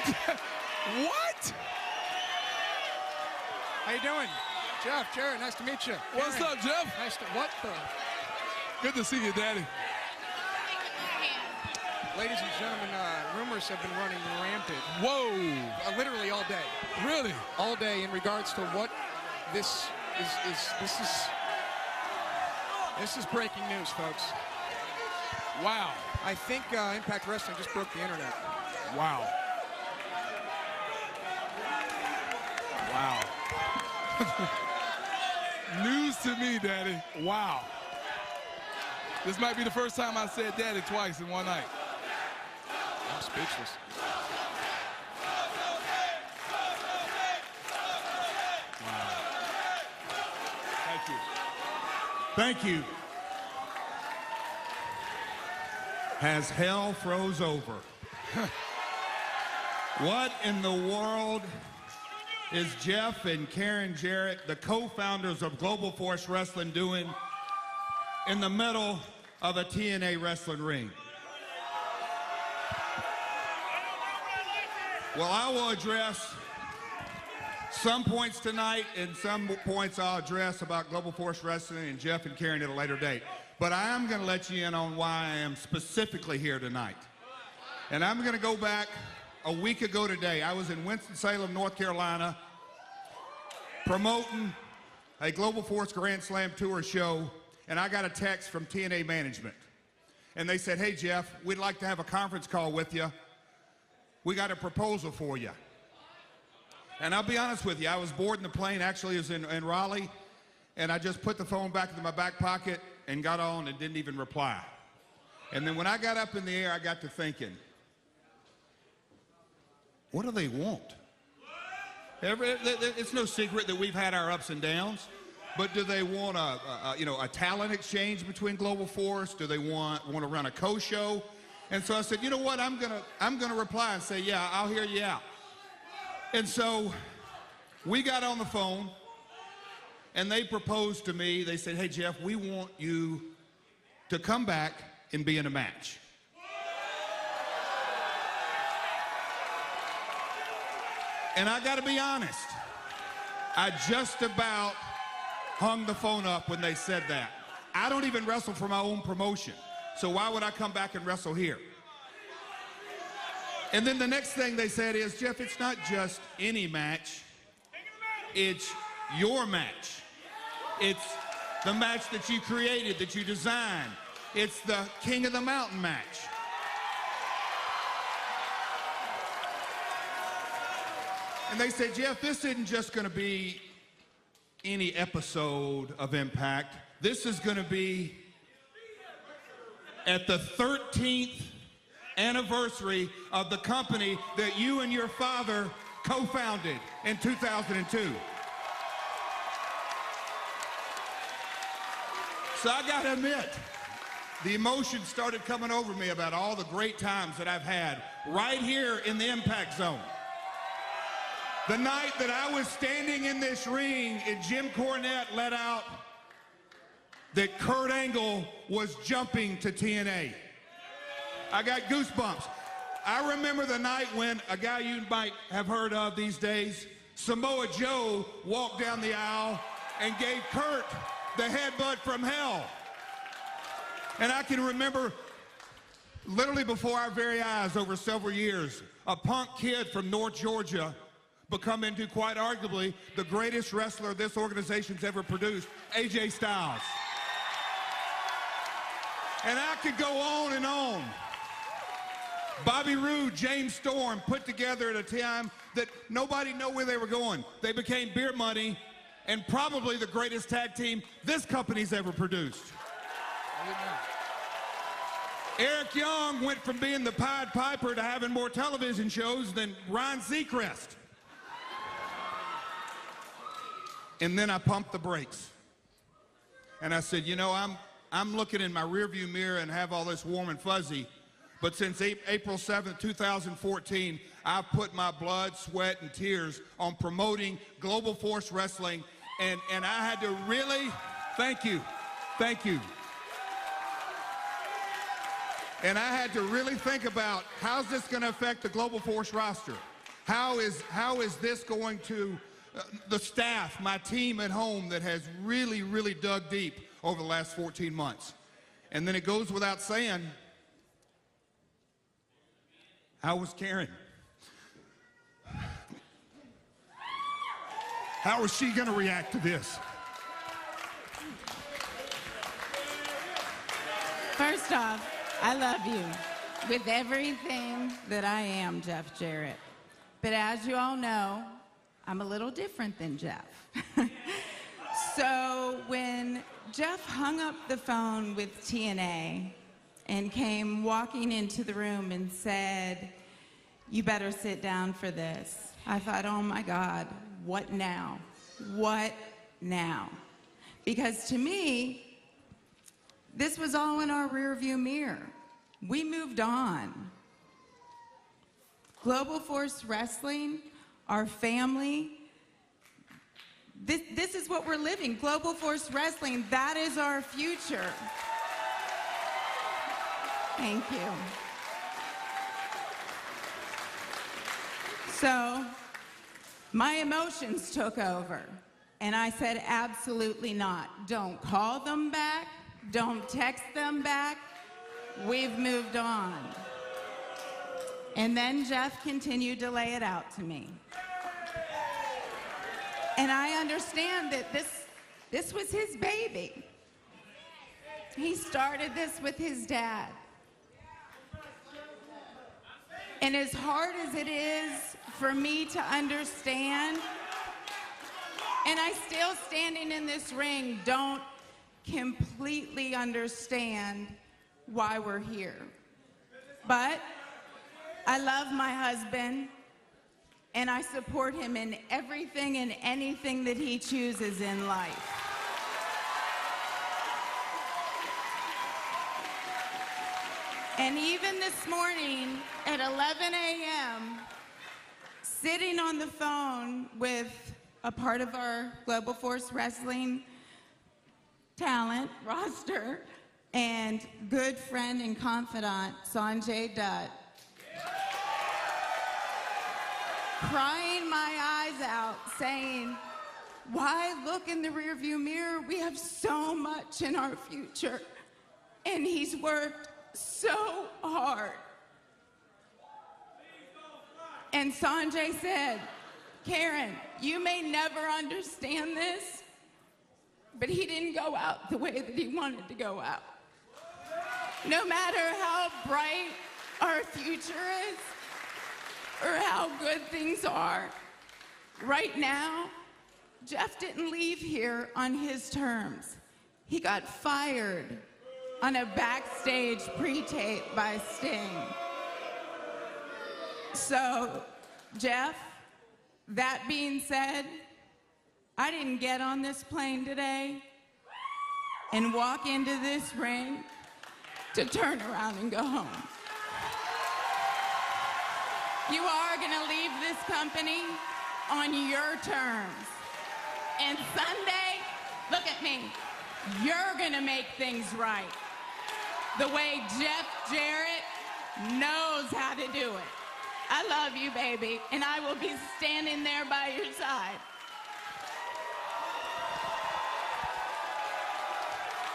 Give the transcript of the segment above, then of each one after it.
What? How you doing? Jeff, Jarrett, nice to meet you. What's Karen. up, Jeff? Nice to, what the? Good to see you, Daddy. Ladies and gentlemen, rumors have been running rampant. Whoa. Literally all day. Really? All day in regards to what this is breaking news, folks. Wow. I think Impact Wrestling just broke the internet. Wow. Wow. News to me, Daddy. Wow. This might be the first time I said Daddy twice in one night. I'm speechless. Wow. Thank you. Thank you. Has hell froze over? What in the world is Jeff and Karen Jarrett, the co-founders of Global Force Wrestling, doing in the middle of a TNA wrestling ring? Well, I will address some points tonight, and some points I'll address about Global Force Wrestling and Jeff and Karen at a later date. But I am going to let you in on why I am specifically here tonight. And I'm going to go back a week ago today. I was in Winston-Salem, North Carolina, promoting a Global Force Grand Slam Tour show, and I got a text from TNA management. And they said, hey, Jeff, we'd like to have a conference call with you. We got a proposal for you. And I'll be honest with you, I was boarding the plane, actually it was in Raleigh, and I just put the phone back into my back pocket and got on and didn't even reply. And then when I got up in the air, I got to thinking, what do they want? It's no secret that we've had our ups and downs, but do they want a talent exchange between Global Force? Do they want to run a co-show? And so I said, you know what, I'm gonna reply and say, yeah, I'll hear you out. And so we got on the phone, and they proposed to me, they said, hey, Jeff, we want you to come back and be in a match. And I gotta be honest, I just about hung the phone up when they said that. I don't even wrestle for my own promotion, so why would I come back and wrestle here? And then the next thing they said is, Jeff, it's not just any match, it's your match. It's the match that you created, that you designed. It's the King of the Mountain match. And they said, Jeff, this isn't just gonna be any episode of Impact. This is gonna be at the 13th anniversary of the company that you and your father co-founded in 2002. So I gotta admit, the emotions started coming over me about all the great times that I've had right here in the Impact Zone. The night that I was standing in this ring and Jim Cornette let out that Kurt Angle was jumping to TNA. I got goosebumps. I remember the night when a guy you might have heard of these days, Samoa Joe, walked down the aisle and gave Kurt the headbutt from hell. And I can remember literally before our very eyes over several years, a punk kid from North Georgia become into quite arguably the greatest wrestler this organization's ever produced, AJ Styles. And I could go on and on. Bobby Roode, James Storm put together at a time that nobody knew where they were going. They became beer money and probably the greatest tag team this company's ever produced. Eric Young went from being the Pied Piper to having more television shows than Ryan Seacrest. And then I pumped the brakes. And I said, you know, I'm looking in my rearview mirror and have all this warm and fuzzy. But since April 7th, 2014, I've put my blood, sweat, and tears on promoting Global Force Wrestling. And I had to really, thank you. And I had to really think about, how's this gonna affect the Global Force roster? How is this going to, the staff, my team at home that has really, really dug deep over the last 14 months. And then it goes without saying, how was Karen? How is she going to react to this? First off, I love you with everything that I am, Jeff Jarrett. But as you all know, I'm a little different than Jeff. So when Jeff hung up the phone with TNA and came walking into the room and said, "You better sit down for this," I thought, oh my God, what now? What now? Because to me, this was all in our rearview mirror. We moved on. Global Force Wrestling, our family, this is what we're living. Global Force Wrestling, that is our future. Thank you. So, my emotions took over, and I said, absolutely not. Don't call them back. Don't text them back. We've moved on. And then Jeff continued to lay it out to me. And I understand that this was his baby. He started this with his dad. And as hard as it is for me to understand, and I still standing in this ring don't completely understand why we're here. But I love my husband, and I support him in everything and anything that he chooses in life. And even this morning at 11 a.m., sitting on the phone with a part of our Global Force Wrestling talent roster and good friend and confidant, Sanjay Dutt, crying my eyes out, saying, why look in the rearview mirror? We have so much in our future. And he's worked so hard. And Sanjay said, Karen, you may never understand this, but he didn't go out the way that he wanted to go out. No matter how bright our future is, or how good things are, right now, Jeff didn't leave here on his terms. He got fired on a backstage pre-tape by Sting. So, Jeff, that being said, I didn't get on this plane today and walk into this ring to turn around and go home. You are going to leave this company on your terms. And Sunday, look at me, you're going to make things right. The way Jeff Jarrett knows how to do it. I love you, baby, and I will be standing there by your side.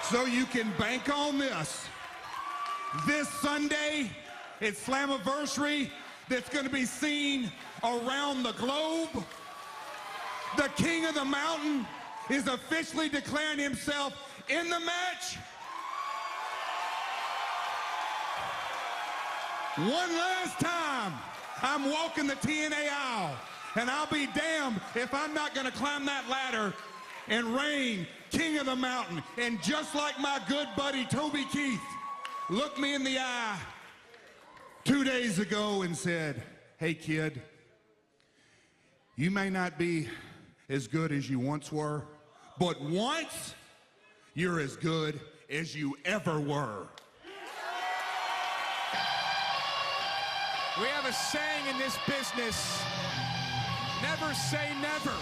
So you can bank on this. This Sunday, it's Slammiversary that's going to be seen around the globe. The King of the Mountain is officially declaring himself in the match. One last time, I'm walking the TNA aisle, and I'll be damned if I'm not going to climb that ladder and reign King of the Mountain. And just like my good buddy Toby Keith looked me in the eye 2 days ago and said, hey kid, you may not be as good as you once were, but once you're as good as you ever were. We have a saying in this business, never say never.